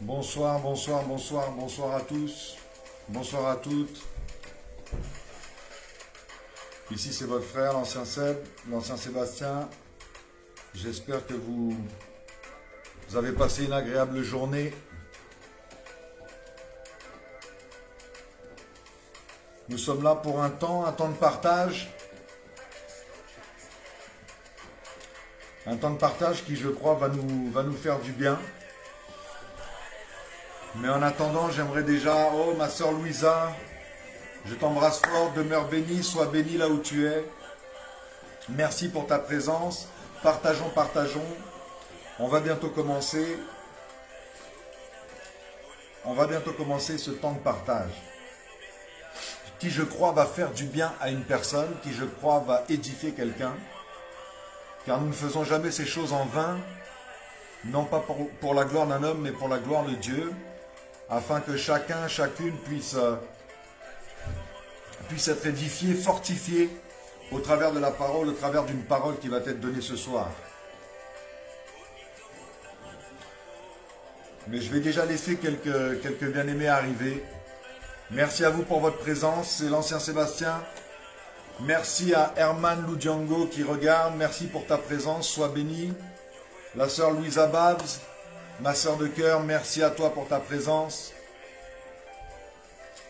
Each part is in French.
Bonsoir, bonsoir, bonsoir, bonsoir à tous. Bonsoir à toutes. Ici c'est votre frère, l'ancien Seb, l'ancien Sébastien. J'espère que vous avez passé une agréable journée. Nous sommes là pour un temps de partage. Un temps de partage qui, je crois, va nous faire du bien. Mais en attendant, j'aimerais déjà... Oh, ma sœur Louisa, je t'embrasse fort, demeure bénie, sois bénie là où tu es. Merci pour ta présence. Partageons, partageons. On va bientôt commencer. On va bientôt commencer ce temps de partage. Qui, je crois, va faire du bien à une personne, qui, je crois, va édifier quelqu'un. Car nous ne faisons jamais ces choses en vain, non pas pour la gloire d'un homme, mais pour la gloire de Dieu, afin que chacun, chacune puisse être édifié, fortifié au travers de la parole, au travers d'une parole qui va être donnée ce soir. Mais je vais déjà laisser quelques bien-aimés arriver. Merci à vous pour votre présence, c'est l'ancien Sébastien. Merci à Herman Ludiango qui regarde, merci pour ta présence, sois béni. La sœur Louisa Babs, ma sœur de cœur, merci à toi pour ta présence.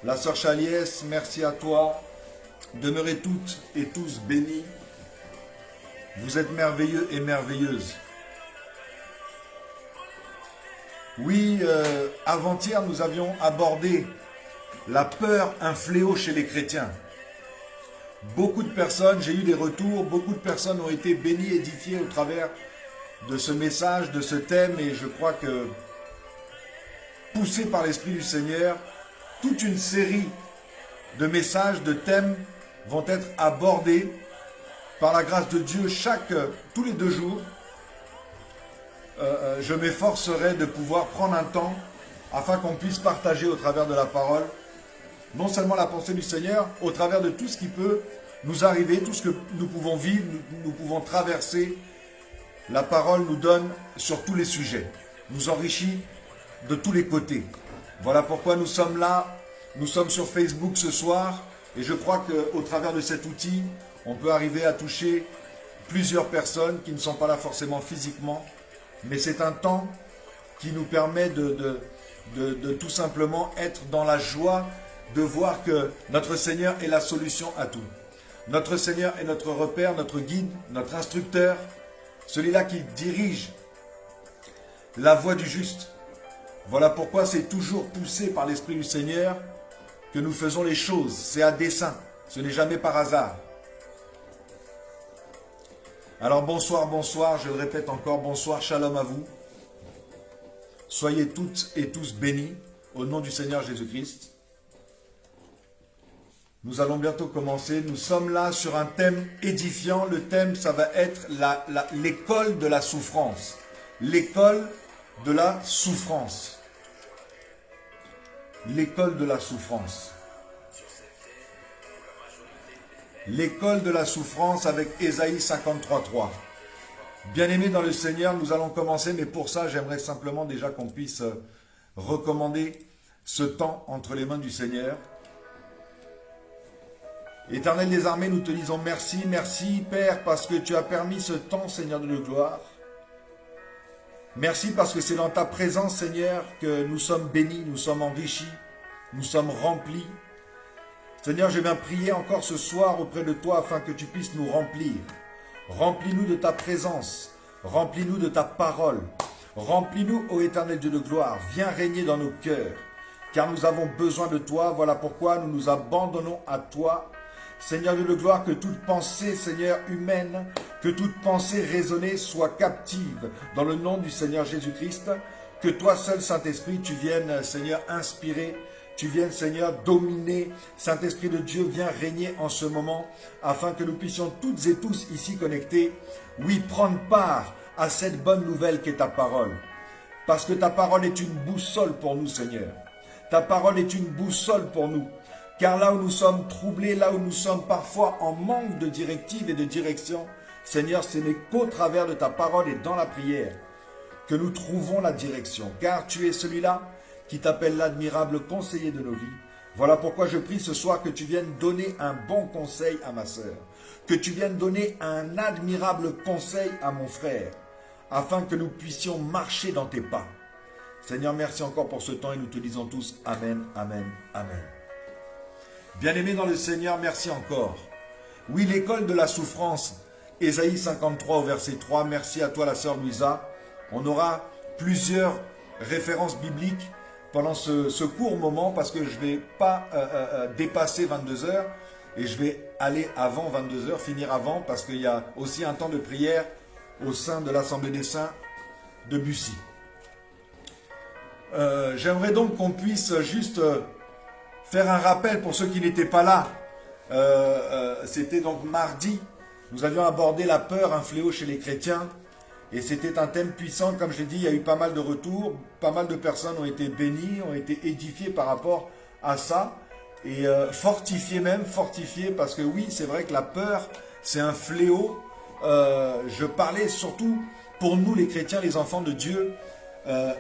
La sœur Chaliès, merci à toi. Demeurez toutes et tous bénis. Vous êtes merveilleux et merveilleuses. Oui, avant-hier, nous avions abordé la peur, un fléau chez les chrétiens. Beaucoup de personnes, j'ai eu des retours, beaucoup de personnes ont été bénies, édifiées au travers de ce message, de ce thème, et je crois que, poussés par l'Esprit du Seigneur, toute une série de messages, de thèmes vont être abordés par la grâce de Dieu tous les 2 jours. Je m'efforcerai de pouvoir prendre un temps afin qu'on puisse partager au travers de la parole non seulement la pensée du Seigneur, au travers de tout ce qui peut nous arriver, tout ce que nous pouvons vivre, nous pouvons traverser. La parole nous donne sur tous les sujets, nous enrichit de tous les côtés. Voilà pourquoi nous sommes là, nous sommes sur Facebook ce soir, et je crois qu'au travers de cet outil, on peut arriver à toucher plusieurs personnes qui ne sont pas là forcément physiquement, mais c'est un temps qui nous permet de tout simplement être dans la joie de voir que notre Seigneur est la solution à tout. Notre Seigneur est notre repère, notre guide, notre instructeur, celui-là qui dirige la voie du juste. Voilà pourquoi c'est toujours poussé par l'Esprit du Seigneur que nous faisons les choses. C'est à dessein, ce n'est jamais par hasard. Alors bonsoir, bonsoir, je le répète encore, bonsoir, shalom à vous. Soyez toutes et tous bénis au nom du Seigneur Jésus-Christ. Nous allons bientôt commencer. Nous sommes là sur un thème édifiant. Le thème, ça va être l'école de la souffrance. L'école de la souffrance. L'école de la souffrance. L'école de la souffrance avec Ésaïe 53.3. Bien-aimés dans le Seigneur, nous allons commencer, mais pour ça, j'aimerais simplement déjà qu'on puisse recommander ce temps entre les mains du Seigneur. Éternel des armées, nous te disons merci, merci Père, parce que tu as permis ce temps, Seigneur de gloire. Merci parce que c'est dans ta présence, Seigneur, que nous sommes bénis, nous sommes enrichis, nous sommes remplis. Seigneur, je viens prier encore ce soir auprès de toi afin que tu puisses nous remplir. Remplis-nous de ta présence, remplis-nous de ta parole, remplis-nous, ô Éternel Dieu de gloire, viens régner dans nos cœurs, car nous avons besoin de toi, voilà pourquoi nous nous abandonnons à toi. Seigneur Dieu de gloire, que toute pensée, Seigneur, humaine, que toute pensée raisonnée soit captive dans le nom du Seigneur Jésus-Christ, que toi seul, Saint-Esprit, tu viennes, Seigneur, inspirer, tu viennes, Seigneur, dominer. Saint-Esprit de Dieu, viens régner en ce moment, afin que nous puissions toutes et tous ici connectés, oui, prendre part à cette bonne nouvelle qu'est ta parole. Parce que ta parole est une boussole pour nous, Seigneur. Ta parole est une boussole pour nous. Car là où nous sommes troublés, là où nous sommes parfois en manque de directive et de direction, Seigneur, ce n'est qu'au travers de ta parole et dans la prière que nous trouvons la direction, car tu es celui-là qui t'appelle l'admirable conseiller de nos vies. Voilà pourquoi je prie ce soir que tu viennes donner un bon conseil à ma sœur, que tu viennes donner un admirable conseil à mon frère, afin que nous puissions marcher dans tes pas. Seigneur, merci encore pour ce temps et nous te disons tous Amen, Amen, Amen. Bien-aimés dans le Seigneur, merci encore. Oui, l'école de la souffrance, Ésaïe 53 au verset 3, merci à toi la sœur Louisa. On aura plusieurs références bibliques pendant ce court moment parce que je ne vais pas dépasser 22 heures et je vais aller avant 22 heures, finir avant parce qu'il y a aussi un temps de prière au sein de l'Assemblée des Saints de Bussy. J'aimerais donc qu'on puisse juste faire un rappel pour ceux qui n'étaient pas là. C'était donc mardi, nous avions abordé la peur, un fléau chez les chrétiens. Et c'était un thème puissant, comme je l'ai dit, il y a eu pas mal de retours, pas mal de personnes ont été bénies, ont été édifiées par rapport à ça, et fortifiées parce que oui, c'est vrai que la peur, c'est un fléau. Je parlais surtout pour nous les chrétiens, les enfants de Dieu,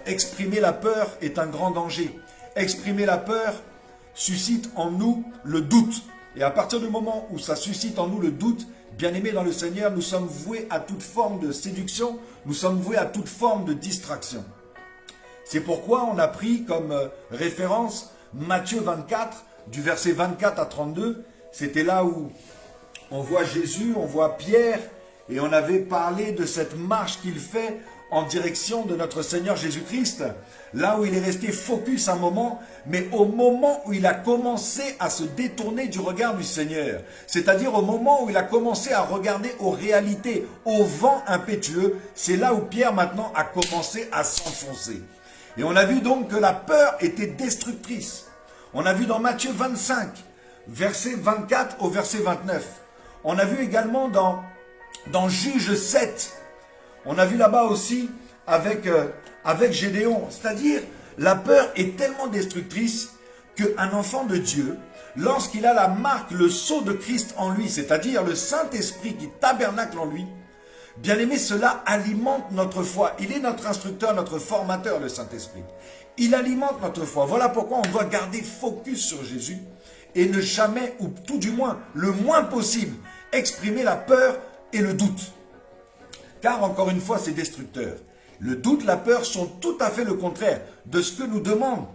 exprimer la peur est un grand danger. Exprimer la peur suscite en nous le doute. Et à partir du moment où ça suscite en nous le doute, bien-aimés dans le Seigneur, nous sommes voués à toute forme de séduction, nous sommes voués à toute forme de distraction. C'est pourquoi on a pris comme référence Matthieu 24, du verset 24 à 32. C'était là où on voit Jésus, on voit Pierre, et on avait parlé de cette marche qu'il fait en direction de notre Seigneur Jésus-Christ, là où il est resté focus un moment, mais au moment où il a commencé à se détourner du regard du Seigneur, c'est-à-dire au moment où il a commencé à regarder aux réalités, au vent impétueux, c'est là où Pierre maintenant a commencé à s'enfoncer. Et on a vu donc que la peur était destructrice. On a vu dans Matthieu 25, verset 24 au verset 29. On a vu également dans Juge 7, on a vu là-bas aussi avec Gédéon. C'est-à-dire, la peur est tellement destructrice qu'un enfant de Dieu, lorsqu'il a la marque, le sceau de Christ en lui, c'est-à-dire le Saint-Esprit qui tabernacle en lui, bien aimé, cela alimente notre foi. Il est notre instructeur, notre formateur, le Saint-Esprit. Il alimente notre foi. Voilà pourquoi on doit garder focus sur Jésus et ne jamais, ou tout du moins, le moins possible, exprimer la peur et le doute. Car encore une fois, c'est destructeur. Le doute, la peur sont tout à fait le contraire de ce que nous demande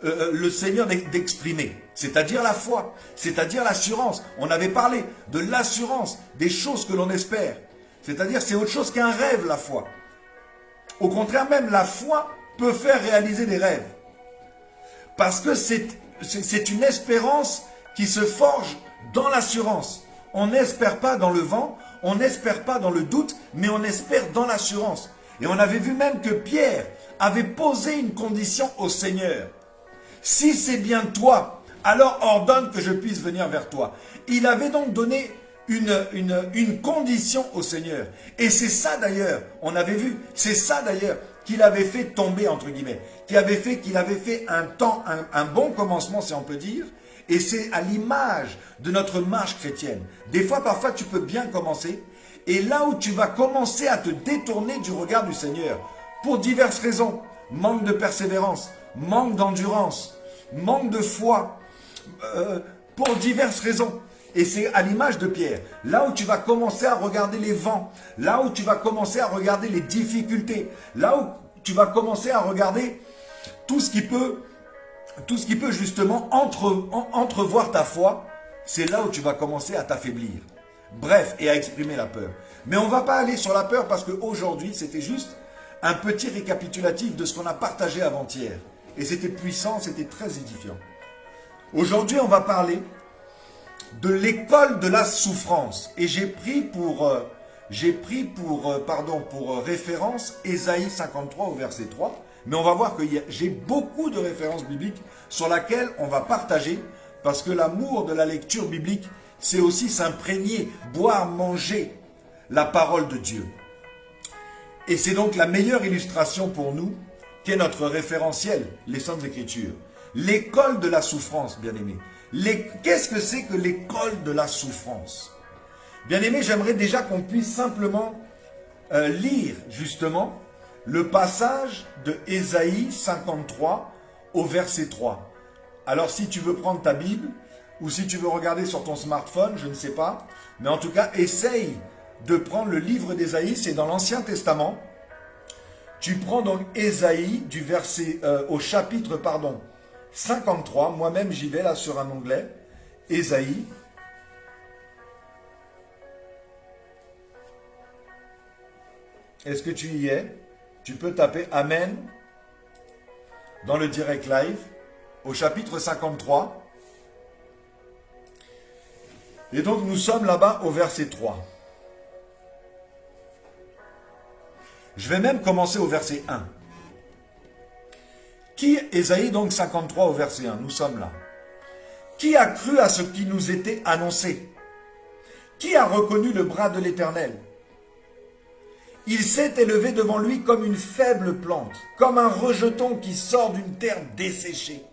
le Seigneur d'exprimer. C'est-à-dire la foi, c'est-à-dire l'assurance. On avait parlé de l'assurance des choses que l'on espère. C'est-à-dire c'est autre chose qu'un rêve, la foi. Au contraire même, la foi peut faire réaliser des rêves. Parce que c'est une espérance qui se forge dans l'assurance. On n'espère pas dans le vent, on n'espère pas dans le doute, mais on espère dans l'assurance. Et on avait vu même que Pierre avait posé une condition au Seigneur. Si c'est bien toi, alors ordonne que je puisse venir vers toi. Il avait donc donné une condition au Seigneur. Et c'est ça d'ailleurs, on avait vu, c'est ça d'ailleurs qu'il avait fait tomber, entre guillemets, qu'il avait fait un bon commencement, si on peut dire. Et c'est à l'image de notre marche chrétienne. Des fois, parfois, tu peux bien commencer. Et là où tu vas commencer à te détourner du regard du Seigneur, pour diverses raisons, manque de persévérance, manque d'endurance, manque de foi, pour diverses raisons. Et c'est à l'image de Pierre. Là où tu vas commencer à regarder les vents, là où tu vas commencer à regarder les difficultés, là où tu vas commencer à regarder tout ce qui peut justement entrevoir ta foi, c'est là où tu vas commencer à t'affaiblir. Bref, et à exprimer la peur. Mais on ne va pas aller sur la peur parce qu'aujourd'hui, c'était juste un petit récapitulatif de ce qu'on a partagé avant-hier. Et c'était puissant, c'était très édifiant. Aujourd'hui, on va parler de l'école de la souffrance. Et j'ai pris pour référence Ésaïe 53 au verset 3. Mais on va voir que j'ai beaucoup de références bibliques sur lesquelles on va partager, parce que l'amour de la lecture biblique, c'est aussi s'imprégner, boire, manger la parole de Dieu. Et c'est donc la meilleure illustration pour nous, qui est notre référentiel, les Saintes Écritures. L'école de la souffrance, bien-aimés. Qu'est-ce que c'est que l'école de la souffrance? Bien-aimés, j'aimerais déjà qu'on puisse simplement lire, justement, le passage de Ésaïe 53 au verset 3. Alors si tu veux prendre ta Bible, ou si tu veux regarder sur ton smartphone, je ne sais pas, mais en tout cas, essaye de prendre le livre d'Ésaïe, c'est dans l'Ancien Testament. Tu prends donc Ésaïe du verset, au chapitre 53, moi-même j'y vais là sur un onglet, Ésaïe. Est-ce que tu y es? Tu peux taper Amen dans le direct live au chapitre 53. Et donc nous sommes là-bas au verset 3. Je vais même commencer au verset 1. Ésaïe donc 53 au verset 1, nous sommes là. Qui a cru à ce qui nous était annoncé? Qui a reconnu le bras de l'Éternel? Il s'est élevé devant lui comme une faible plante, comme un rejeton qui sort d'une terre desséchée.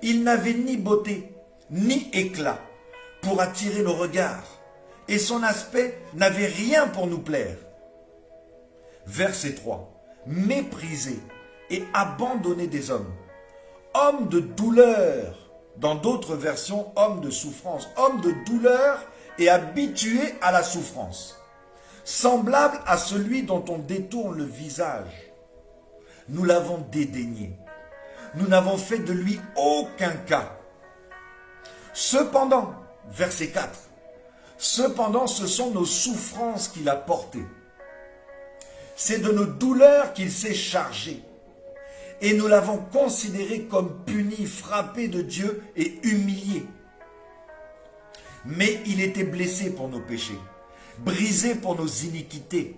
Il n'avait ni beauté, ni éclat pour attirer le regard, et son aspect n'avait rien pour nous plaire. Verset 3. Méprisé et abandonné des hommes. Homme de douleur, dans d'autres versions, homme de souffrance. Homme de douleur et habitué à la souffrance. Semblable à celui dont on détourne le visage. Nous l'avons dédaigné. Nous n'avons fait de lui aucun cas. Cependant, verset 4, cependant ce sont nos souffrances qu'il a portées. C'est de nos douleurs qu'il s'est chargé. Et nous l'avons considéré comme puni, frappé de Dieu et humilié. Mais il était blessé pour nos péchés, brisé pour nos iniquités.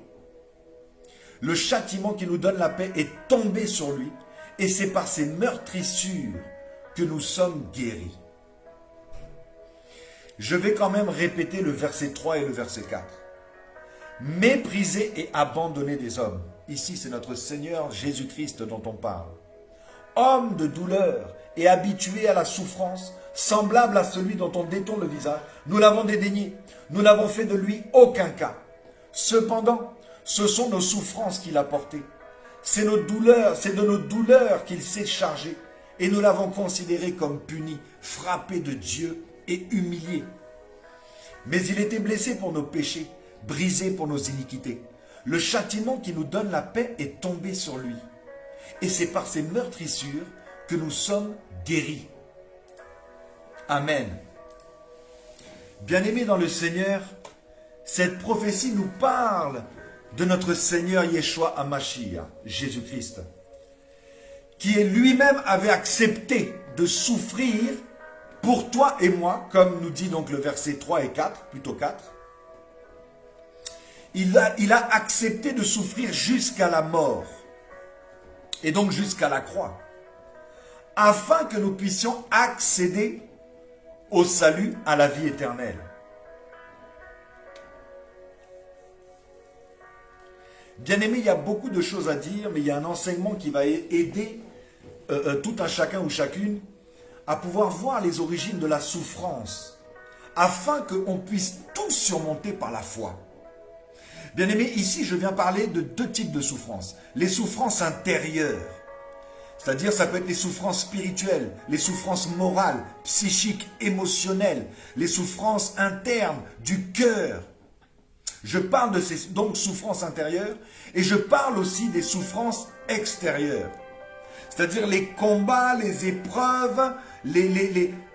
Le châtiment qui nous donne la paix est tombé sur lui, et c'est par ses meurtrissures que nous sommes guéris. Je vais quand même répéter le verset 3 et le verset 4. Méprisé et abandonné des hommes. Ici, c'est notre Seigneur Jésus-Christ dont on parle. Homme de douleur et habitué à la souffrance, semblable à celui dont on détourne le visage, nous l'avons dédaigné. Nous n'avons fait de lui aucun cas. Cependant, ce sont nos souffrances qu'il a portées. C'est de nos douleurs qu'il s'est chargé. Et nous l'avons considéré comme puni, frappé de Dieu et humilié. Mais il était blessé pour nos péchés, brisé pour nos iniquités. Le châtiment qui nous donne la paix est tombé sur lui. Et c'est par ses meurtrissures que nous sommes guéris. Amen. Bien-aimés dans le Seigneur, cette prophétie nous parle de notre Seigneur Yeshua HaMashiach, Jésus-Christ, qui lui-même avait accepté de souffrir pour toi et moi, comme nous dit donc le verset 3 et 4, plutôt 4. Il a accepté de souffrir jusqu'à la mort, et donc jusqu'à la croix, afin que nous puissions accéder au salut, à la vie éternelle. Bien-aimés, il y a beaucoup de choses à dire, mais il y a un enseignement qui va aider tout un chacun ou chacune à pouvoir voir les origines de la souffrance, afin qu'on puisse tous surmonter par la foi. Bien-aimés, ici je viens parler de deux types de souffrances. Les souffrances intérieures, c'est-à-dire ça peut être les souffrances spirituelles, les souffrances morales, psychiques, émotionnelles, les souffrances internes du cœur. Je parle de ces donc souffrances intérieures et je parle aussi des souffrances extérieures. C'est-à-dire les combats, les épreuves,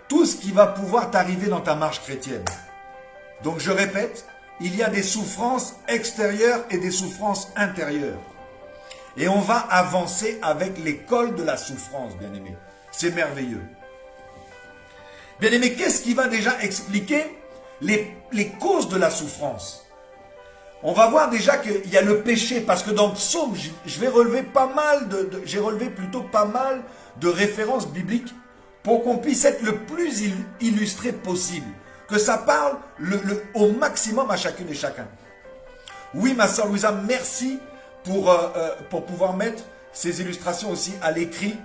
tout ce qui va pouvoir t'arriver dans ta marche chrétienne. Donc je répète, il y a des souffrances extérieures et des souffrances intérieures. Et on va avancer avec l'école de la souffrance, bien-aimés. C'est merveilleux. Bien-aimés, qu'est-ce qui va déjà expliquer les causes de la souffrance? On va voir déjà qu'il y a le péché, parce que dans le psaume, je vais relever j'ai relevé plutôt pas mal de références bibliques pour qu'on puisse être le plus illustré possible. Que ça parle au maximum à chacune et chacun. Oui, ma soeur Louisa, merci pour pouvoir mettre ces illustrations aussi à l'écrit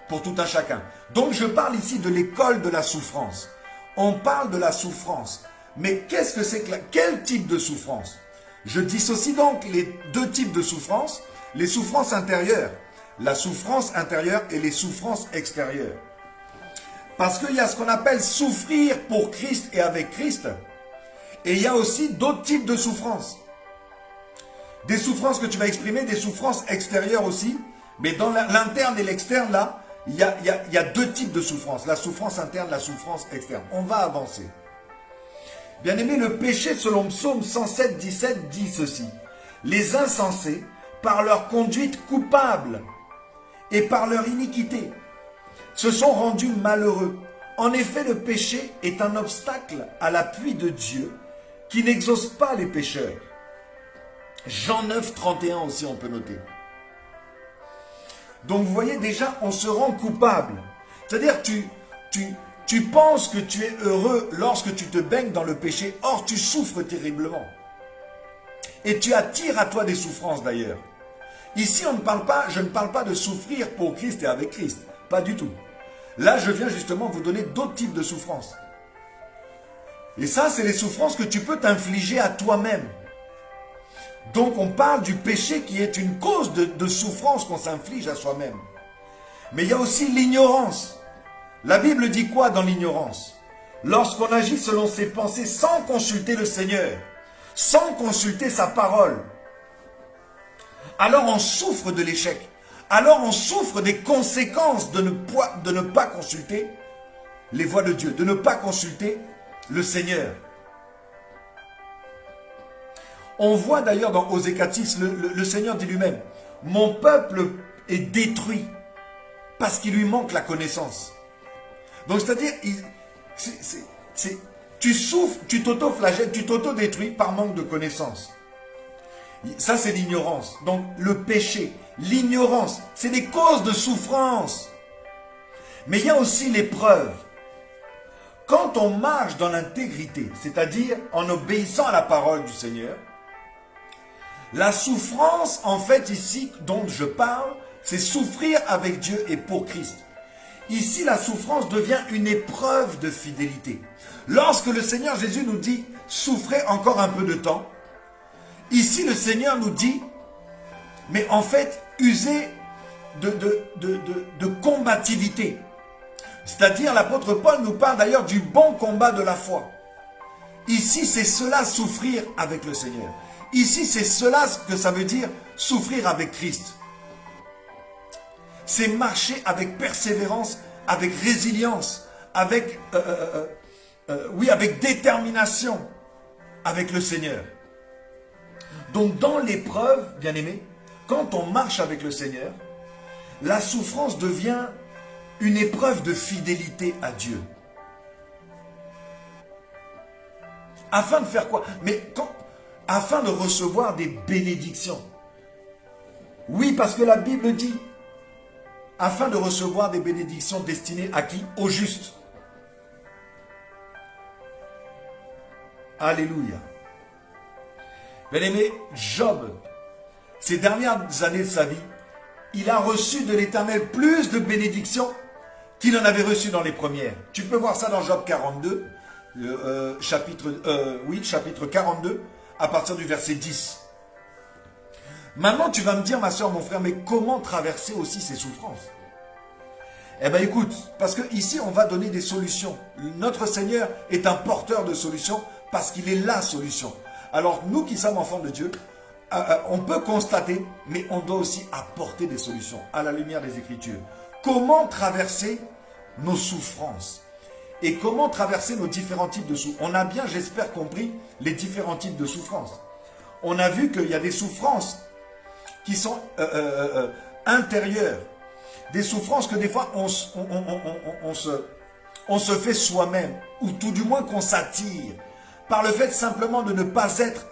pour tout un chacun. Donc je parle ici de l'école de la souffrance. On parle de la souffrance. Mais qu'est-ce que c'est que quel type de souffrance? Je dissocie donc les deux types de souffrance. les souffrances intérieures. La souffrance intérieure et les souffrances extérieures. Parce qu'il y a ce qu'on appelle souffrir pour Christ et avec Christ. Et il y a aussi d'autres types de souffrances. Des souffrances que tu vas exprimer, des souffrances extérieures aussi. Mais dans l'interne et l'externe, là, il y a deux types de souffrances. La souffrance interne, la souffrance externe. On va avancer. Bien aimé, le péché selon Psaume 107, 17 dit ceci. Les insensés, par leur conduite coupable et par leur iniquité, se sont rendus malheureux. En effet, le péché est un obstacle à l'appui de Dieu qui n'exauce pas les pécheurs. Jean 9, 31 aussi, on peut noter. Donc, vous voyez, déjà, on se rend coupable. C'est-à-dire, tu penses que tu es heureux lorsque tu te baignes dans le péché. Or, tu souffres terriblement. Et tu attires à toi des souffrances, d'ailleurs. Ici, je ne parle pas de souffrir pour Christ et avec Christ. Pas du tout. Là, je viens justement vous donner d'autres types de souffrances. Et ça, c'est les souffrances que tu peux t'infliger à toi-même. Donc, on parle du péché qui est une cause de souffrance qu'on s'inflige à soi-même. Mais il y a aussi l'ignorance. La Bible dit quoi dans l'ignorance? Lorsqu'on agit selon ses pensées sans consulter le Seigneur, sans consulter sa parole, alors on souffre de l'échec. Alors on souffre des conséquences de ne pas consulter les voies de Dieu, de ne pas consulter le Seigneur. On voit d'ailleurs dans Osée 4:6, le Seigneur dit lui-même, « Mon peuple est détruit parce qu'il lui manque la connaissance. » Donc c'est-à-dire, tu souffres, tu t'auto-flagelles, tu t'auto-détruis par manque de connaissance. Ça, c'est l'ignorance. Donc, le péché, l'ignorance, c'est des causes de souffrance. Mais il y a aussi l'épreuve. Quand on marche dans l'intégrité, c'est-à-dire en obéissant à la parole du Seigneur, la souffrance, en fait, ici, dont je parle, c'est souffrir avec Dieu et pour Christ. Ici, la souffrance devient une épreuve de fidélité. Lorsque le Seigneur Jésus nous dit « souffrez encore un peu de temps », ici, le Seigneur nous dit, mais en fait, usez de combativité. C'est-à-dire, l'apôtre Paul nous parle d'ailleurs du bon combat de la foi. Ici, c'est cela, souffrir avec le Seigneur. Ici, c'est cela que ça veut dire, souffrir avec Christ. C'est marcher avec persévérance, avec résilience, avec détermination avec le Seigneur. Donc dans l'épreuve, bien-aimé, quand on marche avec le Seigneur, la souffrance devient une épreuve de fidélité à Dieu. Afin de faire quoi? Afin de recevoir des bénédictions. Oui, parce que la Bible dit, afin de recevoir des bénédictions destinées à qui? Aux justes. Alléluia. Bien-aimé, Job, ces dernières années de sa vie, il a reçu de l'Éternel plus de bénédictions qu'il en avait reçu dans les premières. Tu peux voir ça dans Job 42, chapitre 42, à partir du verset 10. Maintenant, tu vas me dire, ma soeur, mon frère, mais comment traverser aussi ces souffrances? Eh bien, écoute, parce que ici, on va donner des solutions. Notre Seigneur est un porteur de solutions parce qu'il est la solution. Alors, nous qui sommes enfants de Dieu, on peut constater, mais on doit aussi apporter des solutions à la lumière des Écritures. Comment traverser nos souffrances? Et comment traverser nos différents types de souffrances? On a bien, j'espère, compris les différents types de souffrances. On a vu qu'il y a des souffrances qui sont intérieures. Des souffrances que des fois, on se fait soi-même, ou tout du moins qu'on s'attire. Par le fait simplement de ne pas être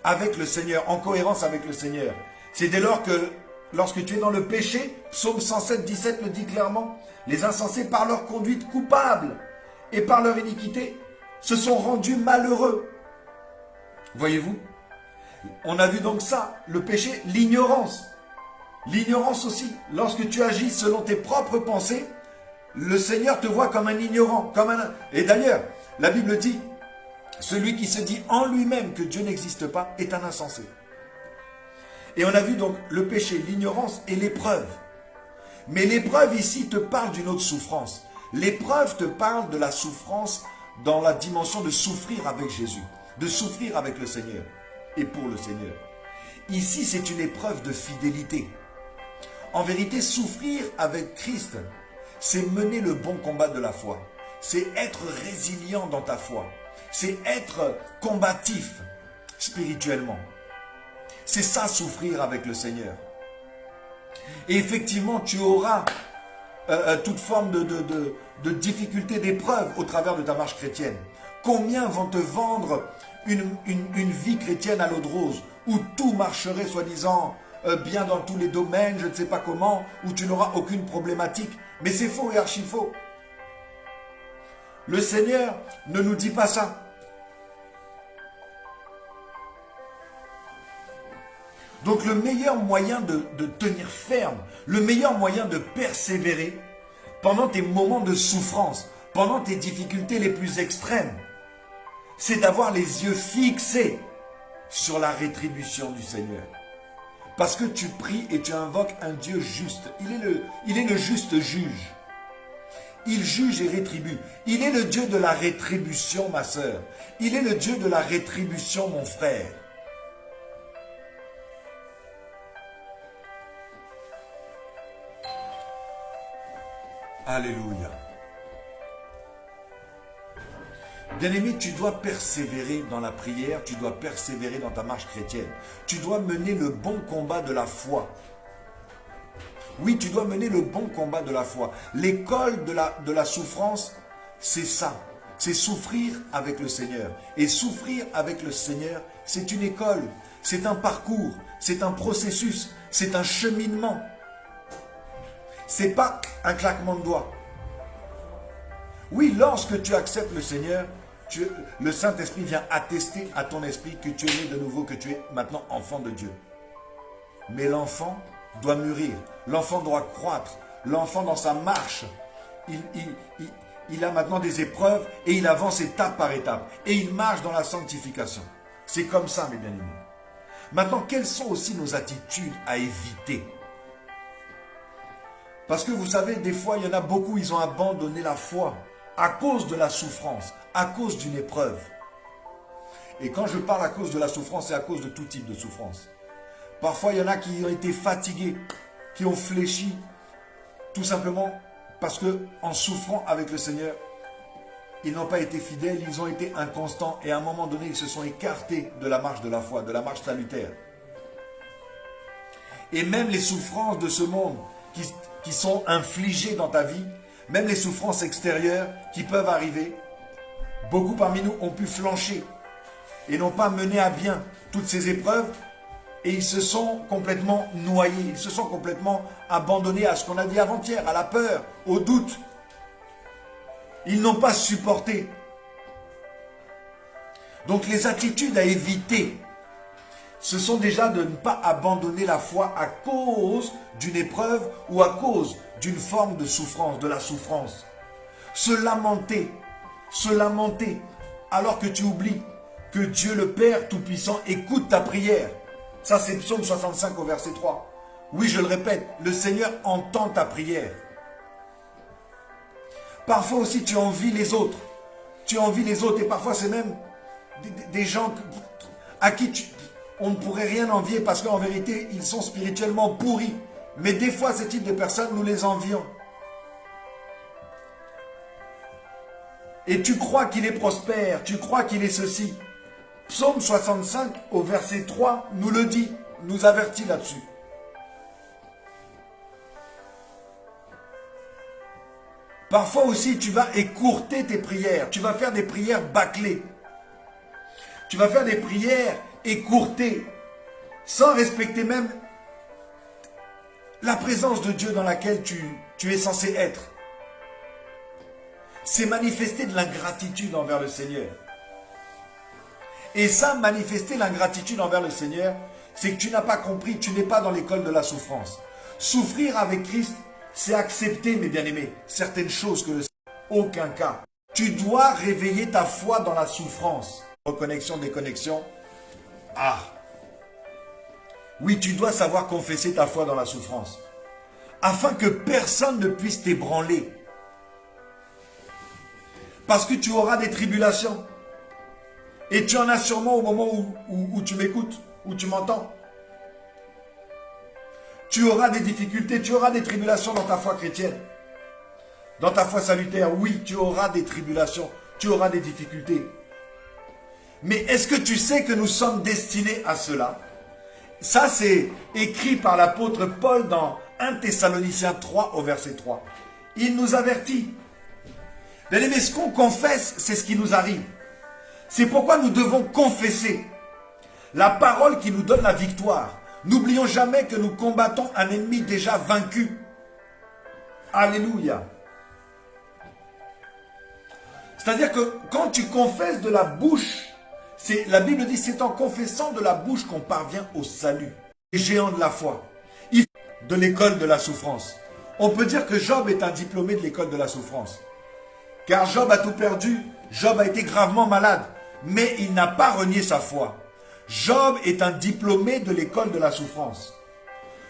avec le Seigneur, en cohérence avec le Seigneur. C'est dès lors que, lorsque tu es dans le péché, Psaume 107, 17 le dit clairement, les insensés par leur conduite coupable et par leur iniquité se sont rendus malheureux. Voyez-vous? On a vu donc ça, le péché, l'ignorance. L'ignorance aussi, lorsque tu agis selon tes propres pensées, le Seigneur te voit comme un ignorant, Et d'ailleurs, la Bible dit, celui qui se dit en lui-même que Dieu n'existe pas est un insensé. Et on a vu donc le péché, l'ignorance et l'épreuve. Mais l'épreuve ici te parle d'une autre souffrance. L'épreuve te parle de la souffrance dans la dimension de souffrir avec Jésus, de souffrir avec le Seigneur et pour le Seigneur. Ici, c'est une épreuve de fidélité. En vérité, souffrir avec Christ, c'est mener le bon combat de la foi. C'est être résilient dans ta foi. C'est être combatif spirituellement. C'est ça, souffrir avec le Seigneur. Et effectivement, tu auras toute forme de difficulté, d'épreuve au travers de ta marche chrétienne. Combien vont te vendre une vie chrétienne à l'eau de rose, où tout marcherait soi-disant bien dans tous les domaines, je ne sais pas comment, où tu n'auras aucune problématique. Mais c'est faux et archi faux. Le Seigneur ne nous dit pas ça. Donc le meilleur moyen de tenir ferme, le meilleur moyen de persévérer pendant tes moments de souffrance, pendant tes difficultés les plus extrêmes, c'est d'avoir les yeux fixés sur la rétribution du Seigneur. Parce que tu pries et tu invoques un Dieu juste. Il est le juste juge. Il juge et rétribue. Il est le Dieu de la rétribution, ma sœur. Il est le Dieu de la rétribution, mon frère. Alléluia. Bien-aimé, tu dois persévérer dans la prière, tu dois persévérer dans ta marche chrétienne. Tu dois mener le bon combat de la foi. Oui, tu dois mener le bon combat de la foi. L'école de la souffrance, c'est ça. C'est souffrir avec le Seigneur. Et souffrir avec le Seigneur, c'est une école, c'est un parcours, c'est un processus, c'est un cheminement. Ce n'est pas un claquement de doigts. Oui, lorsque tu acceptes le Seigneur, le Saint-Esprit vient attester à ton esprit que tu es né de nouveau, que tu es maintenant enfant de Dieu. Mais l'enfant doit mûrir, l'enfant doit croître, l'enfant dans sa marche, il a maintenant des épreuves et il avance étape par étape. Et il marche dans la sanctification. C'est comme ça, mes bien-aimés. Maintenant, quelles sont aussi nos attitudes à éviter ? Parce que vous savez, des fois, il y en a beaucoup, ils ont abandonné la foi à cause de la souffrance, à cause d'une épreuve. Et quand je parle à cause de la souffrance, c'est à cause de tout type de souffrance. Parfois, il y en a qui ont été fatigués, qui ont fléchi, tout simplement parce qu'en souffrant avec le Seigneur, ils n'ont pas été fidèles, ils ont été inconstants et à un moment donné, ils se sont écartés de la marche de la foi, de la marche salutaire. Et même les souffrances de ce monde qui sont infligées dans ta vie, même les souffrances extérieures qui peuvent arriver, beaucoup parmi nous ont pu flancher et n'ont pas mené à bien toutes ces épreuves et ils se sont complètement noyés, ils se sont complètement abandonnés à ce qu'on a dit avant-hier, à la peur, au doute. Ils n'ont pas supporté. Donc les attitudes à éviter, ce sont déjà de ne pas abandonner la foi à cause d'une épreuve ou à cause d'une forme de souffrance, de la souffrance. Se lamenter alors que tu oublies que Dieu le Père Tout-Puissant écoute ta prière. Ça c'est Psaume 65 au verset 3. Oui, je le répète, le Seigneur entend ta prière. Parfois aussi tu envies les autres. Tu envies les autres et parfois c'est même des gens à qui on ne pourrait rien envier parce qu'en vérité, ils sont spirituellement pourris. Mais des fois, ce type de personnes, nous les envions. Et tu crois qu'il est prospère, tu crois qu'il est ceci. Psaume 65 au verset 3 nous le dit, nous avertit là-dessus. Parfois aussi, tu vas écourter tes prières. Tu vas faire des prières bâclées. Tu vas faire des prières écourtées, sans respecter même la présence de Dieu dans laquelle tu es censé être. C'est manifester de l'ingratitude envers le Seigneur. Et ça, manifester l'ingratitude envers le Seigneur, c'est que tu n'as pas compris, tu n'es pas dans l'école de la souffrance. Souffrir avec Christ, c'est accepter, mes bien-aimés, certaines choses que le Seigneur, aucun cas. Tu dois réveiller ta foi dans la souffrance. Reconnexion, déconnexion. Ah! Oui, tu dois savoir confesser ta foi dans la souffrance, afin que personne ne puisse t'ébranler. Parce que tu auras des tribulations. Et tu en as sûrement au moment où tu m'écoutes, où tu m'entends. Tu auras des difficultés, tu auras des tribulations dans ta foi chrétienne. Dans ta foi salutaire, oui, tu auras des tribulations, tu auras des difficultés. Mais est-ce que tu sais que nous sommes destinés à cela? Ça, c'est écrit par l'apôtre Paul dans 1 Thessaloniciens 3 au verset 3. Il nous avertit. Bien aimé, ce qu'on confesse, c'est ce qui nous arrive. C'est pourquoi nous devons confesser la parole qui nous donne la victoire. N'oublions jamais que nous combattons un ennemi déjà vaincu. Alléluia. C'est-à-dire que quand tu confesses de la bouche, la Bible dit c'est en confessant de la bouche qu'on parvient au salut. Les géants de la foi, de l'école de la souffrance. On peut dire que Job est un diplômé de l'école de la souffrance. Car Job a tout perdu, Job a été gravement malade, mais il n'a pas renié sa foi. Job est un diplômé de l'école de la souffrance.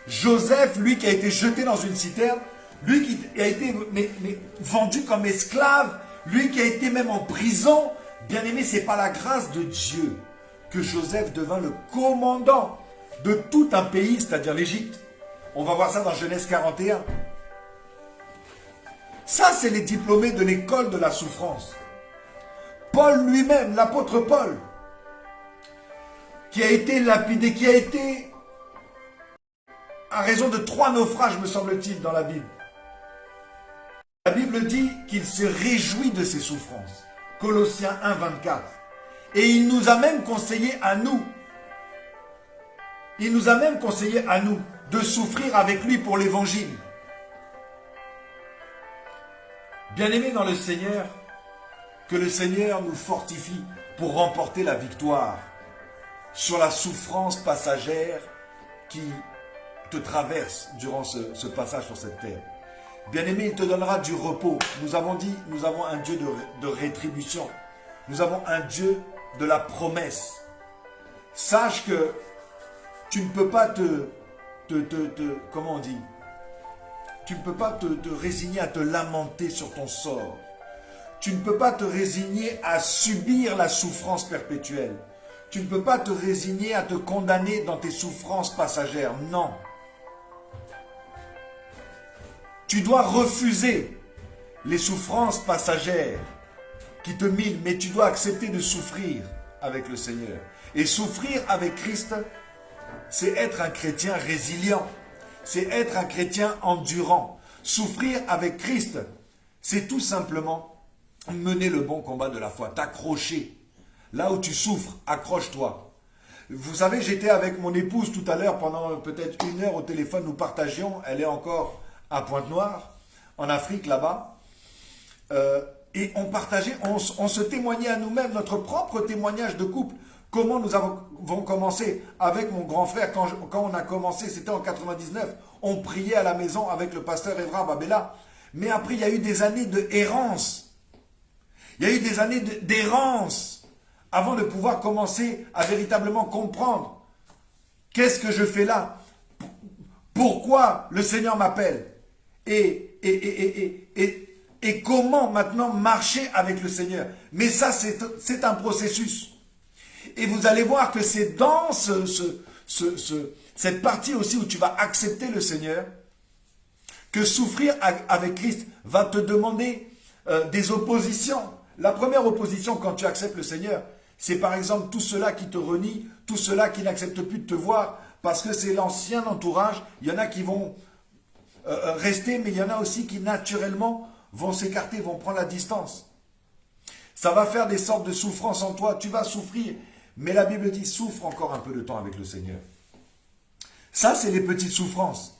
Joseph, lui qui a été jeté dans une citerne, lui qui a été vendu comme esclave, lui qui a été même en prison, bien aimé, c'est par la grâce de Dieu que Joseph devint le commandant de tout un pays, c'est-à-dire l'Égypte. On va voir ça dans Genèse 41. Ça, c'est les diplômés de l'école de la souffrance. Paul lui-même, l'apôtre Paul, qui a été lapidé, qui a été à raison de 3 naufrages, me semble-t-il, dans la Bible. La Bible dit qu'il se réjouit de ses souffrances. Colossiens 1, 24. Et il nous a même conseillé à nous, de souffrir avec lui pour l'évangile. Bien-aimés dans le Seigneur, que le Seigneur nous fortifie pour remporter la victoire sur la souffrance passagère qui te traverse durant ce passage sur cette terre. Bien-aimé, il te donnera du repos. Nous avons dit, nous avons un Dieu de rétribution. Nous avons un Dieu de la promesse. Sache que tu ne peux pas comment on dit? Tu ne peux pas te résigner à te lamenter sur ton sort. Tu ne peux pas te résigner à subir la souffrance perpétuelle. Tu ne peux pas te résigner à te condamner dans tes souffrances passagères. Non. Tu dois refuser les souffrances passagères qui te minent, mais tu dois accepter de souffrir avec le Seigneur. Et souffrir avec Christ, c'est être un chrétien résilient. C'est être un chrétien endurant. Souffrir avec Christ, c'est tout simplement mener le bon combat de la foi, t'accrocher. Là où tu souffres, accroche-toi. Vous savez, j'étais avec mon épouse tout à l'heure pendant peut-être 1 heure au téléphone, nous partagions, elle est encore à Pointe-Noire, en Afrique là-bas, et on partageait, on se témoignait à nous-mêmes, notre propre témoignage de couple, comment nous avons commencé avec mon grand frère, quand on a commencé, c'était en 99, on priait à la maison avec le pasteur Evra Babella, mais après il y a eu des années de errance, il y a eu des années d'errance, avant de pouvoir commencer à véritablement comprendre, qu'est-ce que je fais là? Pourquoi le Seigneur m'appelle? Et comment maintenant marcher avec le Seigneur? Mais ça, c'est un processus. Et vous allez voir que c'est dans cette partie aussi où tu vas accepter le Seigneur, que souffrir avec Christ va te demander des oppositions. La première opposition quand tu acceptes le Seigneur, c'est par exemple tout cela qui te renie, tout cela qui n'accepte plus de te voir, parce que c'est l'ancien entourage. Il y en a qui vont rester, mais il y en a aussi qui naturellement vont s'écarter, vont prendre la distance. Ça va faire des sortes de souffrances en toi, tu vas souffrir. Mais la Bible dit, souffre encore un peu de temps avec le Seigneur. Ça, c'est les petites souffrances.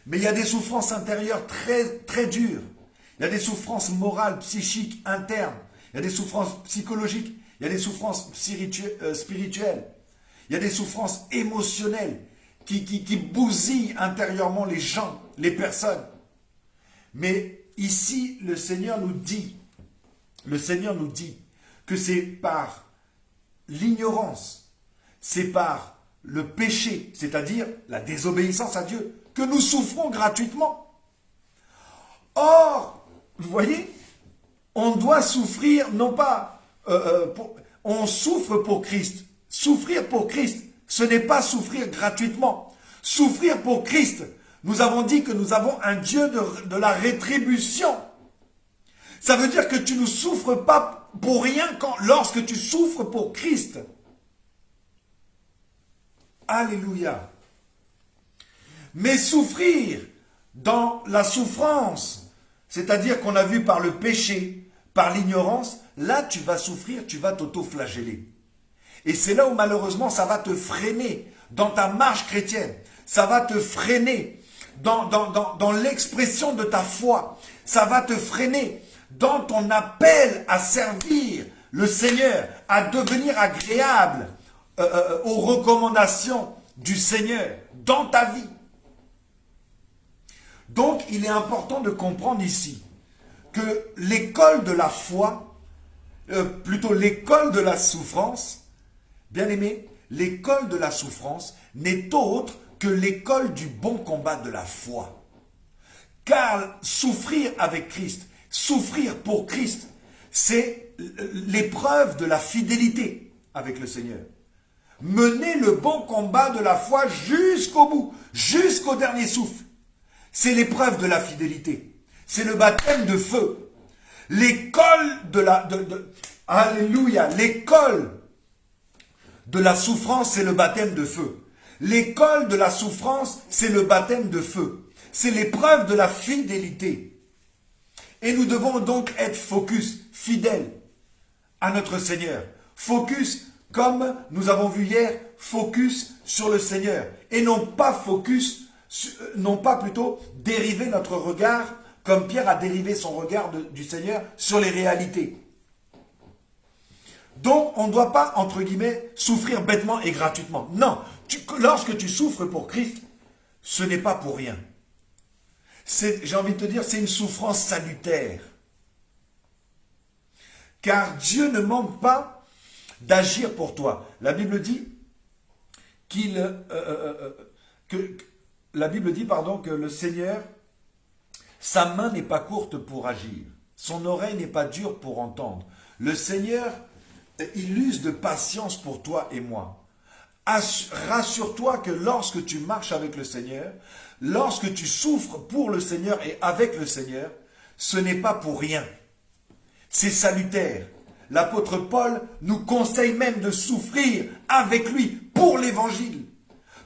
Mais il y a des souffrances intérieures très, très dures. Il y a des souffrances morales, psychiques, internes. Il y a des souffrances psychologiques. Il y a des souffrances spirituelles. Il y a des souffrances émotionnelles qui bousillent intérieurement les gens, les personnes. Mais ici, le Seigneur nous dit que c'est par l'ignorance, c'est par le péché, c'est-à-dire la désobéissance à Dieu, que nous souffrons gratuitement. Or, vous voyez, on doit souffrir, non pas, on souffre pour Christ. Souffrir pour Christ, ce n'est pas souffrir gratuitement. Souffrir pour Christ, nous avons dit que nous avons un Dieu de la rétribution. Ça veut dire que tu ne souffres pas pour rien lorsque tu souffres pour Christ. Alléluia. Mais souffrir dans la souffrance, c'est-à-dire qu'on a vu par le péché, par l'ignorance, là tu vas souffrir, tu vas t'auto-flageller. Et c'est là où malheureusement ça va te freiner dans ta marche chrétienne. Ça va te freiner dans l'expression de ta foi. Ça va te freiner dans ton appel à servir le Seigneur, à devenir agréable aux recommandations du Seigneur dans ta vie. Donc, il est important de comprendre ici que l'école de la foi, plutôt l'école de la souffrance, bien aimé, l'école de la souffrance n'est autre que l'école du bon combat de la foi. Car souffrir avec Christ, souffrir pour Christ, c'est l'épreuve de la fidélité avec le Seigneur. Mener le bon combat de la foi jusqu'au bout, jusqu'au dernier souffle. C'est l'épreuve de la fidélité. C'est le baptême de feu. L'école de la... Alléluia. L'école de la souffrance, c'est le baptême de feu. L'école de la souffrance, c'est le baptême de feu. C'est l'épreuve de la fidélité. Et nous devons donc être focus, fidèles à notre Seigneur. Focus, comme nous avons vu hier, focus sur le Seigneur. Et non pas plutôt dériver notre regard, comme Pierre a dérivé son regard du Seigneur, sur les réalités. Donc, on ne doit pas, entre guillemets, souffrir bêtement et gratuitement. Non, lorsque tu souffres pour Christ, ce n'est pas pour rien. J'ai envie de te dire, c'est une souffrance salutaire. Car Dieu ne manque pas d'agir pour toi. La Bible dit que le Seigneur, sa main n'est pas courte pour agir. Son oreille n'est pas dure pour entendre. Le Seigneur, il use de patience pour toi et moi. Rassure-toi que lorsque tu marches avec le Seigneur, lorsque tu souffres pour le Seigneur et avec le Seigneur, ce n'est pas pour rien. C'est salutaire. L'apôtre Paul nous conseille même de souffrir avec lui pour l'évangile.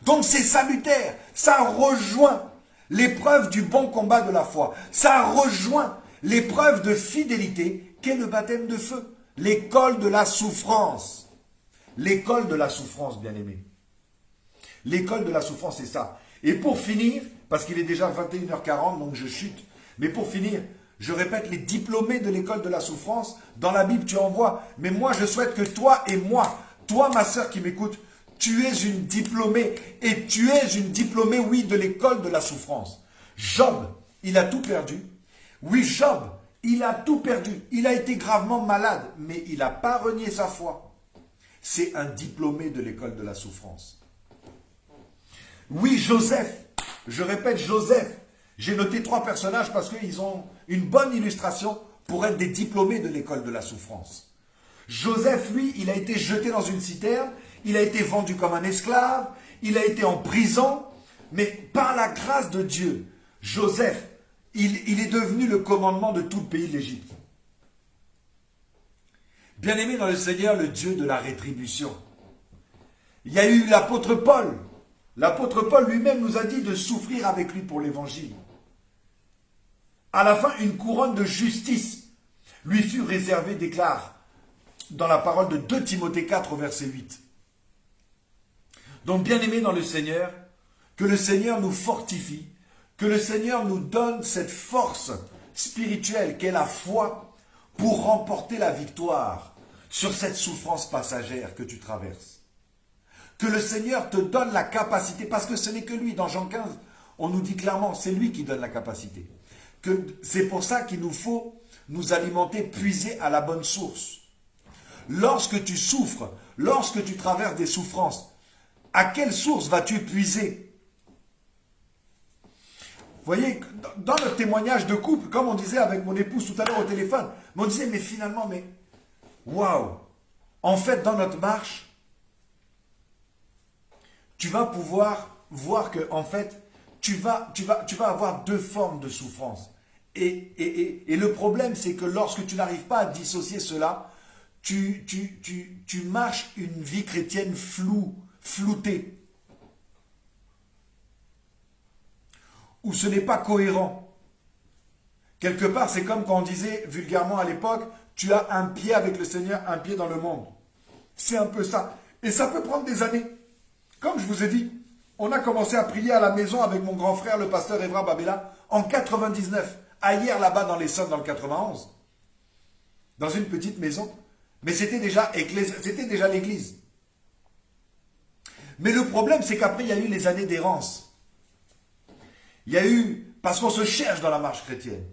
Donc c'est salutaire. Ça rejoint l'épreuve du bon combat de la foi. Ça rejoint l'épreuve de fidélité qu'est le baptême de feu. L'école de la souffrance. L'école de la souffrance, bien-aimé. L'école de la souffrance, c'est ça. Et pour finir, parce qu'il est déjà 21h40, donc je chute, mais pour finir, je répète, les diplômés de l'école de la souffrance, dans la Bible, tu en vois. Mais moi, je souhaite que toi et moi, toi, ma sœur qui m'écoute, tu es une diplômée. Et tu es une diplômée, oui, de l'école de la souffrance. Job, il a tout perdu. Oui, Job, il a tout perdu. Il a été gravement malade, mais il n'a pas renié sa foi. C'est un diplômé de l'école de la souffrance. Oui, Joseph, je répète, Joseph. J'ai noté 3 personnages parce qu'ils ont une bonne illustration pour être des diplômés de l'école de la souffrance. Joseph, lui, il a été jeté dans une citerne, il a été vendu comme un esclave, il a été en prison, mais par la grâce de Dieu, Joseph, il est devenu le commandement de tout le pays de l'Égypte. Bien-aimé dans le Seigneur, le Dieu de la rétribution. Il y a eu l'apôtre Paul. L'apôtre Paul lui-même nous a dit de souffrir avec lui pour l'évangile. À la fin, une couronne de justice lui fut réservée, déclare dans la parole de 2 Timothée 4, verset 8. Donc, bien-aimés dans le Seigneur, que le Seigneur nous fortifie, que le Seigneur nous donne cette force spirituelle qu'est la foi pour remporter la victoire sur cette souffrance passagère que tu traverses. Que le Seigneur te donne la capacité, parce que ce n'est que lui. Dans Jean 15, on nous dit clairement, c'est lui qui donne la capacité. C'est pour ça qu'il nous faut nous alimenter, puiser à la bonne source. Lorsque tu souffres, lorsque tu traverses des souffrances, À quelle source vas-tu puiser? Vous voyez, dans notre témoignage de couple, comme on disait avec mon épouse tout à l'heure au téléphone, on disait, mais finalement, mais waouh! En fait, dans notre marche, tu vas pouvoir voir que, en fait, tu vas avoir deux formes de souffrance. Et le problème, c'est que lorsque tu n'arrives pas à dissocier cela, tu marches une vie chrétienne floutée, où ce n'est pas cohérent. Quelque part, c'est comme quand on disait vulgairement à l'époque, tu as un pied avec le Seigneur, un pied dans le monde. C'est un peu ça. Et ça peut prendre des années. Comme je vous ai dit, on a commencé à prier à la maison avec mon grand frère, le pasteur Evra Babela, en 99. À hier, là-bas, dans l'Essonne, dans le 91. Dans une petite maison. Mais c'était déjà l'église. Mais le problème, c'est qu'après, il y a eu les années d'errance. Il y a eu... Parce qu'on se cherche dans la marche chrétienne.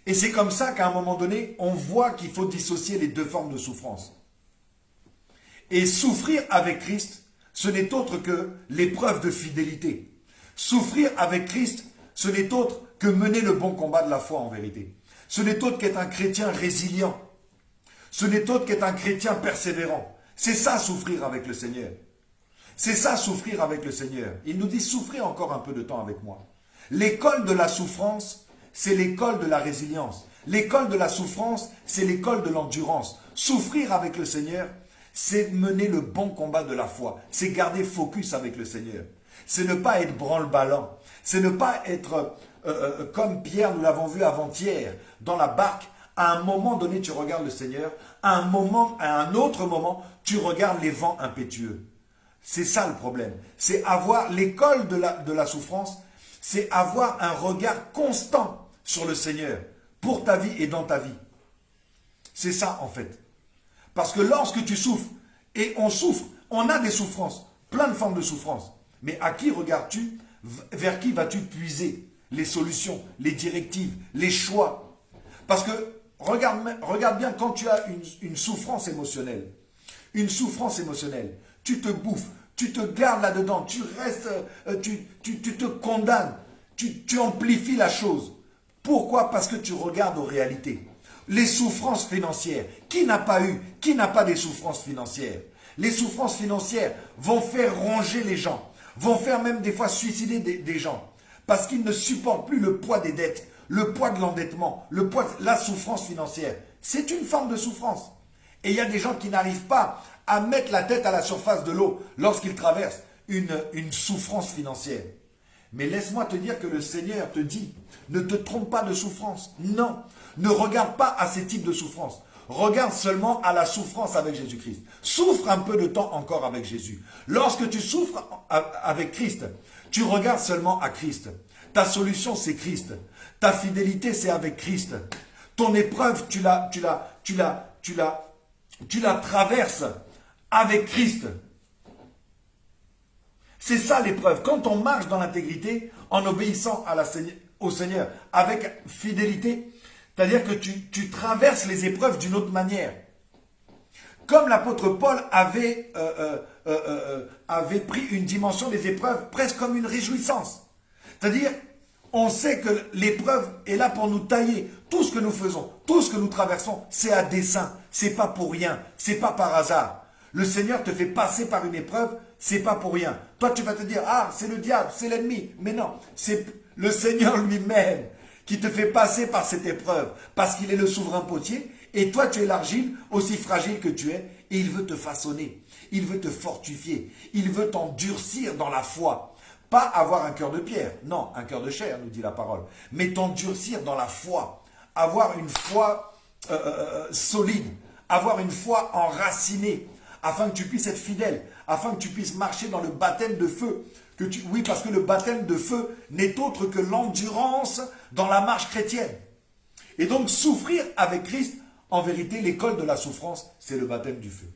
Et c'est comme ça qu'à un moment donné, on voit qu'il faut dissocier les deux formes de souffrance. Et souffrir avec Christ, ce n'est autre que l'épreuve de fidélité. Souffrir avec Christ, ce n'est autre que mener le bon combat de la foi en vérité. Ce n'est autre qu'être un chrétien résilient. Ce n'est autre qu'être un chrétien persévérant. C'est ça souffrir avec le Seigneur. C'est ça souffrir avec le Seigneur. Il nous dit souffrir encore un peu de temps avec moi. L'école de la souffrance, c'est l'école de la résilience. L'école de la souffrance, c'est l'école de l'endurance. Souffrir avec le Seigneur, c'est mener le bon combat de la foi. C'est garder focus avec le Seigneur. C'est ne pas être branle-ballant. C'est ne pas être comme Pierre, nous l'avons vu avant-hier, dans la barque. À un moment donné, tu regardes le Seigneur. À un autre moment, tu regardes les vents impétueux. C'est ça le problème. C'est avoir l'école de la souffrance, c'est avoir un regard constant sur le Seigneur pour ta vie et dans ta vie. C'est ça en fait. Parce que lorsque tu souffres, et on souffre, on a des souffrances, plein de formes de souffrance. Mais à qui regardes-tu? Vers qui vas-tu puiser les solutions, les directives, les choix? Parce que regarde bien quand tu as une souffrance émotionnelle. Une souffrance émotionnelle. Tu te bouffes, tu te gardes là-dedans, tu restes, tu te condamnes, tu amplifies la chose. Pourquoi? Parce que tu regardes aux réalités. Les souffrances financières, qui n'a pas des souffrances financières? Les souffrances financières vont faire ronger les gens, vont faire même des fois suicider des gens, parce qu'ils ne supportent plus le poids des dettes, le poids de l'endettement, le poids de la souffrance financière. C'est une forme de souffrance. Et il y a des gens qui n'arrivent pas à mettre la tête à la surface de l'eau lorsqu'ils traversent une souffrance financière. Mais laisse-moi te dire que le Seigneur te dit, ne te trompe pas de souffrance. Non, ne regarde pas à ces types de souffrance. Regarde seulement à la souffrance avec Jésus-Christ. Souffre un peu de temps encore avec Jésus. Lorsque tu souffres avec Christ, tu regardes seulement à Christ. Ta solution, c'est Christ. Ta fidélité, c'est avec Christ. Ton épreuve, tu la traverses avec Christ. C'est ça l'épreuve. Quand on marche dans l'intégrité, en obéissant au Seigneur, avec fidélité, c'est-à-dire que tu traverses les épreuves d'une autre manière. Comme l'apôtre Paul avait pris une dimension des épreuves presque comme une réjouissance. C'est-à-dire, on sait que l'épreuve est là pour nous tailler. Tout ce que nous faisons, tout ce que nous traversons, c'est à dessein. C'est pas pour rien. C'est pas par hasard. Le Seigneur te fait passer par une épreuve, c'est pas pour rien. Toi, tu vas te dire, ah, c'est le diable, c'est l'ennemi. Mais non, c'est le Seigneur lui-même qui te fait passer par cette épreuve parce qu'il est le souverain potier et toi, tu es l'argile, aussi fragile que tu es, et il veut te façonner. Il veut te fortifier. Il veut t'endurcir dans la foi. Pas avoir un cœur de pierre, non, un cœur de chair, nous dit la parole, mais t'endurcir dans la foi, avoir une foi solide, avoir une foi enracinée, afin que tu puisses être fidèle, afin que tu puisses marcher dans le baptême de feu. Oui, parce que le baptême de feu n'est autre que l'endurance dans la marche chrétienne. Et donc souffrir avec Christ, en vérité, l'école de la souffrance, c'est le baptême du feu.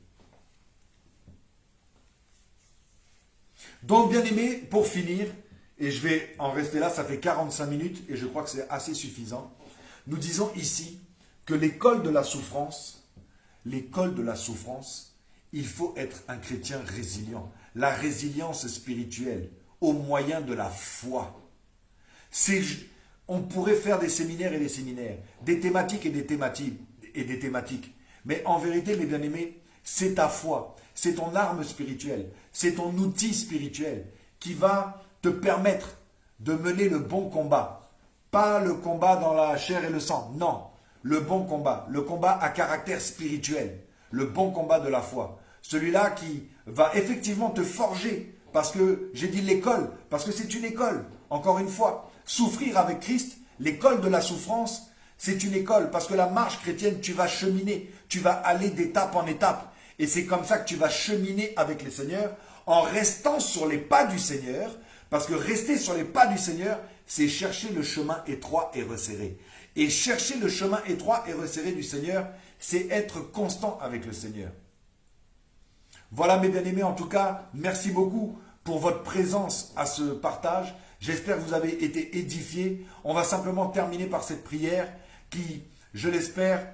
Donc, bien aimé, pour finir, et je vais en rester là, ça fait 45 minutes, et je crois que c'est assez suffisant. Nous disons ici que l'école de la souffrance, Il faut être un chrétien résilient. La résilience spirituelle au moyen de la foi. On pourrait faire des séminaires et des séminaires, des thématiques et des thématiques et des thématiques. Mais en vérité, mes bien-aimés, c'est ta foi, c'est ton arme spirituelle, c'est ton outil spirituel qui va te permettre de mener le bon combat. Pas le combat dans la chair et le sang, non. Le bon combat, le combat à caractère spirituel, le bon combat de la foi. Celui-là qui va effectivement te forger, parce que j'ai dit l'école, parce que c'est une école, encore une fois. Souffrir avec Christ, l'école de la souffrance, c'est une école, parce que la marche chrétienne, tu vas cheminer, tu vas aller d'étape en étape. Et c'est comme ça que tu vas cheminer avec le Seigneur, en restant sur les pas du Seigneur, parce que rester sur les pas du Seigneur, c'est chercher le chemin étroit et resserré. Et chercher le chemin étroit et resserré du Seigneur, c'est être constant avec le Seigneur. Voilà mes bien-aimés, en tout cas, merci beaucoup pour votre présence à ce partage. J'espère que vous avez été édifiés. On va simplement terminer par cette prière qui, je l'espère,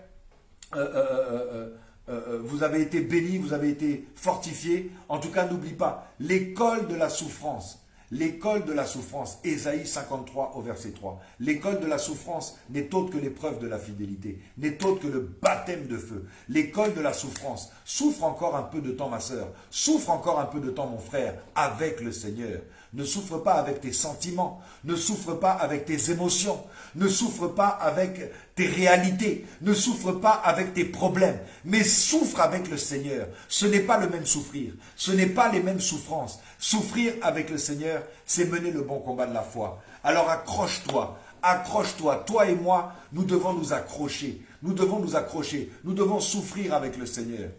vous avez été bénis, vous avez été fortifiés. En tout cas, n'oublie pas, l'école de la souffrance. L'école de la souffrance, Ésaïe 53 au verset 3. L'école de la souffrance n'est autre que l'épreuve de la fidélité, n'est autre que le baptême de feu. L'école de la souffrance, souffre encore un peu de temps ma sœur, souffre encore un peu de temps mon frère, avec le Seigneur. Ne souffre pas avec tes sentiments, ne souffre pas avec tes émotions, ne souffre pas avec tes réalités, ne souffre pas avec tes problèmes, mais souffre avec le Seigneur. Ce n'est pas le même souffrir, ce n'est pas les mêmes souffrances. Souffrir avec le Seigneur, c'est mener le bon combat de la foi. Alors accroche-toi, accroche-toi. Toi et moi, nous devons nous accrocher, nous devons souffrir avec le Seigneur.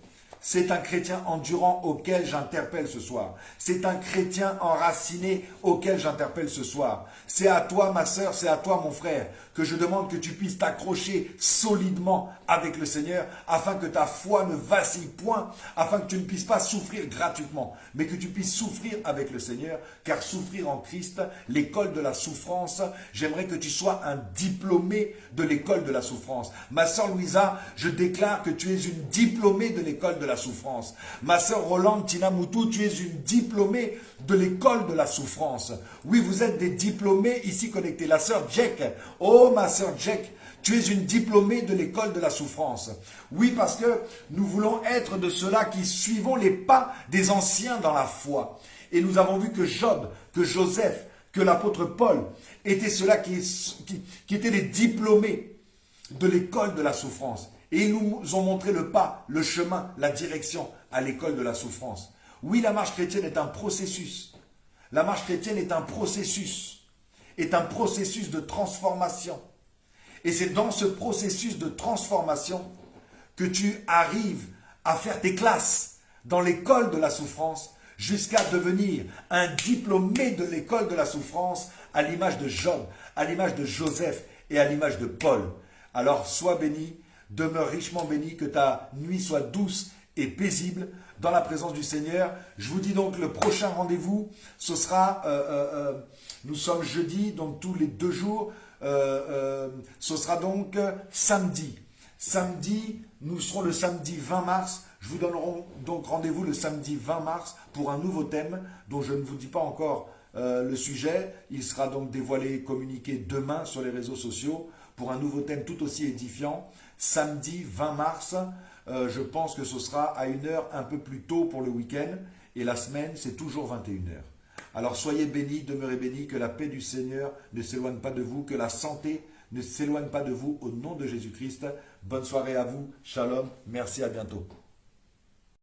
C'est un chrétien endurant auquel j'interpelle ce soir. C'est un chrétien enraciné auquel j'interpelle ce soir. C'est à toi, ma sœur, c'est à toi, mon frère, que je demande que tu puisses t'accrocher solidement avec le Seigneur, afin que ta foi ne vacille point, afin que tu ne puisses pas souffrir gratuitement, mais que tu puisses souffrir avec le Seigneur, car souffrir en Christ, l'école de la souffrance, j'aimerais que tu sois un diplômé de l'école de la souffrance. Ma sœur Louisa, je déclare que tu es une diplômée de l'école de la souffrance. Ma sœur Rolande Tinamoutou, tu es une diplômée de l'école de la souffrance. Oui, vous êtes des diplômés ici connectés. La sœur Jack, oh ma sœur Jack, tu es une diplômée de l'école de la souffrance. Oui, parce que nous voulons être de ceux-là qui suivons les pas des anciens dans la foi. Et nous avons vu que Job, que Joseph, que l'apôtre Paul étaient ceux-là qui étaient les diplômés de l'école de la souffrance. Et ils nous ont montré le pas, le chemin, la direction à l'école de la souffrance. Oui, la marche chrétienne est un processus. La marche chrétienne est un processus de transformation. Et c'est dans ce processus de transformation que tu arrives à faire tes classes dans l'école de la souffrance jusqu'à devenir un diplômé de l'école de la souffrance à l'image de Job, à l'image de Joseph et à l'image de Paul. Alors sois béni, demeure richement béni, que ta nuit soit douce et paisible dans la présence du Seigneur. Je vous dis donc le prochain rendez-vous, ce sera, nous sommes jeudi, donc tous les 2 jours, ce sera donc samedi. Samedi, nous serons le samedi 20 mars. Je vous donnerai donc rendez-vous le samedi 20 mars pour un nouveau thème dont je ne vous dis pas encore le sujet. Il sera donc dévoilé et communiqué demain sur les réseaux sociaux pour un nouveau thème tout aussi édifiant. Samedi 20 mars, je pense que ce sera à une heure un peu plus tôt pour le week-end. Et la semaine, c'est toujours 21h. Alors soyez bénis, demeurez bénis, que la paix du Seigneur ne s'éloigne pas de vous, que la santé ne s'éloigne pas de vous au nom de Jésus-Christ. Bonne soirée à vous, shalom, merci, à bientôt.